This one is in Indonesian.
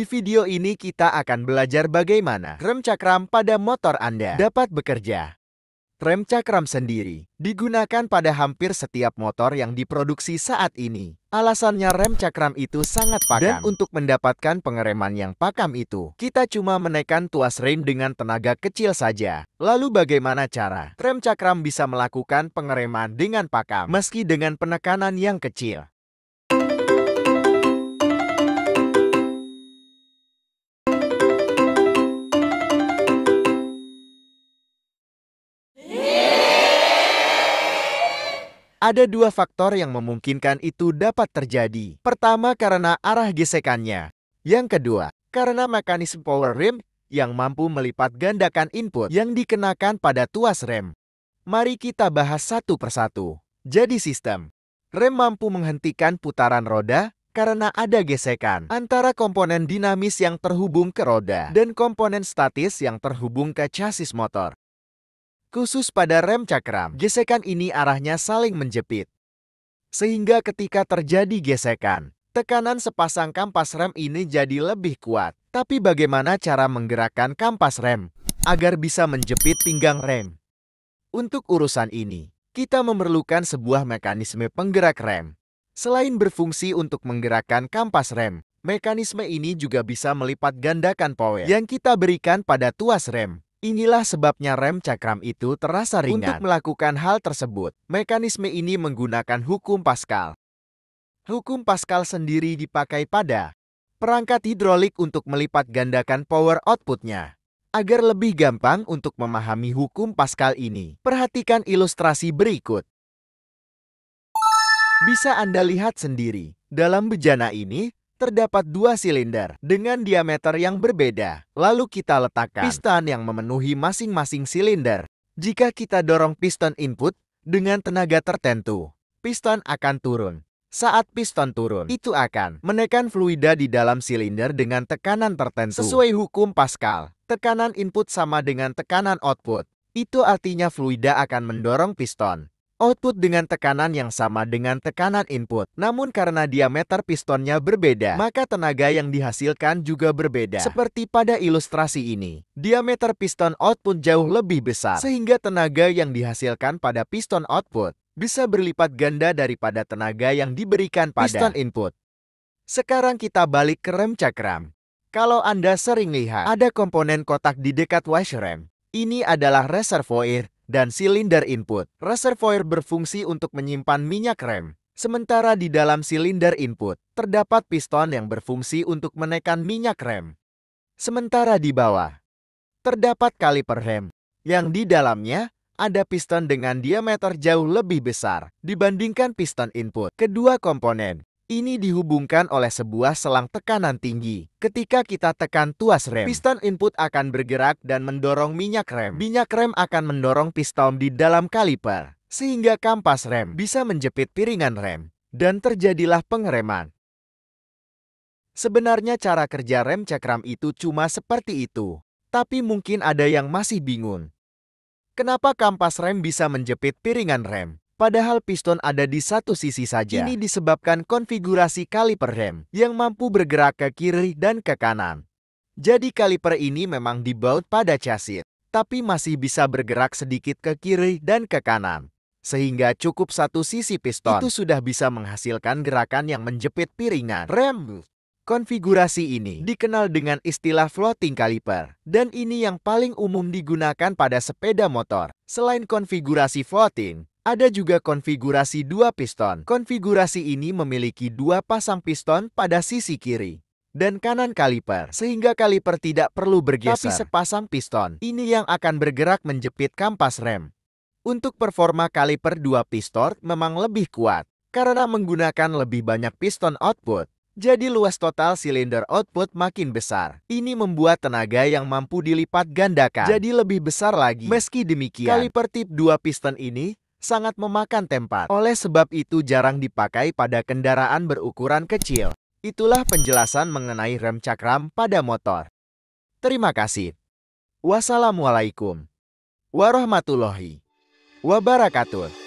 Di video ini kita akan belajar bagaimana rem cakram pada motor Anda dapat bekerja. Rem cakram sendiri digunakan pada hampir setiap motor yang diproduksi saat ini. Alasannya rem cakram itu sangat pakam. Dan untuk mendapatkan pengereman yang pakam itu, kita cuma menekan tuas rem dengan tenaga kecil saja. Lalu bagaimana cara rem cakram bisa melakukan pengereman dengan pakam meski dengan penekanan yang kecil? Ada dua faktor yang memungkinkan itu dapat terjadi. Pertama, karena arah gesekannya. Yang kedua, karena mekanisme power rem yang mampu melipat gandakan input yang dikenakan pada tuas rem. Mari kita bahas satu persatu. Jadi sistem rem mampu menghentikan putaran roda karena ada gesekan antara komponen dinamis yang terhubung ke roda dan komponen statis yang terhubung ke chassis motor. Khusus pada rem cakram, gesekan ini arahnya saling menjepit. Sehingga ketika terjadi gesekan, tekanan sepasang kampas rem ini jadi lebih kuat. Tapi bagaimana cara menggerakkan kampas rem agar bisa menjepit pinggang rem? Untuk urusan ini, kita memerlukan sebuah mekanisme penggerak rem. Selain berfungsi untuk menggerakkan kampas rem, mekanisme ini juga bisa melipat gandakan power yang kita berikan pada tuas rem. Inilah sebabnya rem cakram itu terasa ringan. Untuk melakukan hal tersebut, mekanisme ini menggunakan hukum Pascal. Hukum Pascal sendiri dipakai pada perangkat hidrolik untuk melipat gandakan power outputnya. Agar lebih gampang untuk memahami hukum Pascal ini, perhatikan ilustrasi berikut. Bisa Anda lihat sendiri, dalam bejana ini, terdapat dua silinder dengan diameter yang berbeda. Lalu kita letakkan piston yang memenuhi masing-masing silinder. Jika kita dorong piston input dengan tenaga tertentu, piston akan turun. Saat piston turun, itu akan menekan fluida di dalam silinder dengan tekanan tertentu. Sesuai hukum Pascal, tekanan input sama dengan tekanan output. Itu artinya fluida akan mendorong piston. Output dengan tekanan yang sama dengan tekanan input. Namun karena diameter pistonnya berbeda, maka tenaga yang dihasilkan juga berbeda. Seperti pada ilustrasi ini, diameter piston output jauh lebih besar, sehingga tenaga yang dihasilkan pada piston output bisa berlipat ganda daripada tenaga yang diberikan pada piston input. Sekarang kita balik ke rem cakram. Kalau Anda sering lihat ada komponen kotak di dekat washrem, ini adalah reservoir dan silinder input. Reservoir berfungsi untuk menyimpan minyak rem. Sementara di dalam silinder input, terdapat piston yang berfungsi untuk menekan minyak rem. Sementara di bawah, terdapat kaliper rem, yang di dalamnya ada piston dengan diameter jauh lebih besar dibandingkan piston input. Kedua komponen ini dihubungkan oleh sebuah selang tekanan tinggi. Ketika kita tekan tuas rem, piston input akan bergerak dan mendorong minyak rem. Minyak rem akan mendorong piston di dalam kaliper, sehingga kampas rem bisa menjepit piringan rem, dan terjadilah pengereman. Sebenarnya cara kerja rem cakram itu cuma seperti itu, tapi mungkin ada yang masih bingung. Kenapa kampas rem bisa menjepit piringan rem? Padahal piston ada di satu sisi saja. Ini disebabkan konfigurasi kaliper rem yang mampu bergerak ke kiri dan ke kanan. Jadi kaliper ini memang dibaut pada chassis, tapi masih bisa bergerak sedikit ke kiri dan ke kanan. Sehingga cukup satu sisi piston itu sudah bisa menghasilkan gerakan yang menjepit piringan rem. Konfigurasi ini dikenal dengan istilah floating caliper, dan ini yang paling umum digunakan pada sepeda motor. Selain konfigurasi floating, ada juga konfigurasi dua piston. Konfigurasi ini memiliki dua pasang piston pada sisi kiri dan kanan kaliper, sehingga kaliper tidak perlu bergeser. Tapi sepasang piston ini yang akan bergerak menjepit kampas rem. Untuk performa kaliper dua piston memang lebih kuat, karena menggunakan lebih banyak piston output. Jadi luas total silinder output makin besar. Ini membuat tenaga yang mampu dilipat gandakan jadi lebih besar lagi. Meski demikian, kaliper tip 2 piston ini sangat memakan tempat. Oleh sebab itu jarang dipakai pada kendaraan berukuran kecil. Itulah penjelasan mengenai rem cakram pada motor. Terima kasih. Wassalamualaikum warahmatullahi wabarakatuh.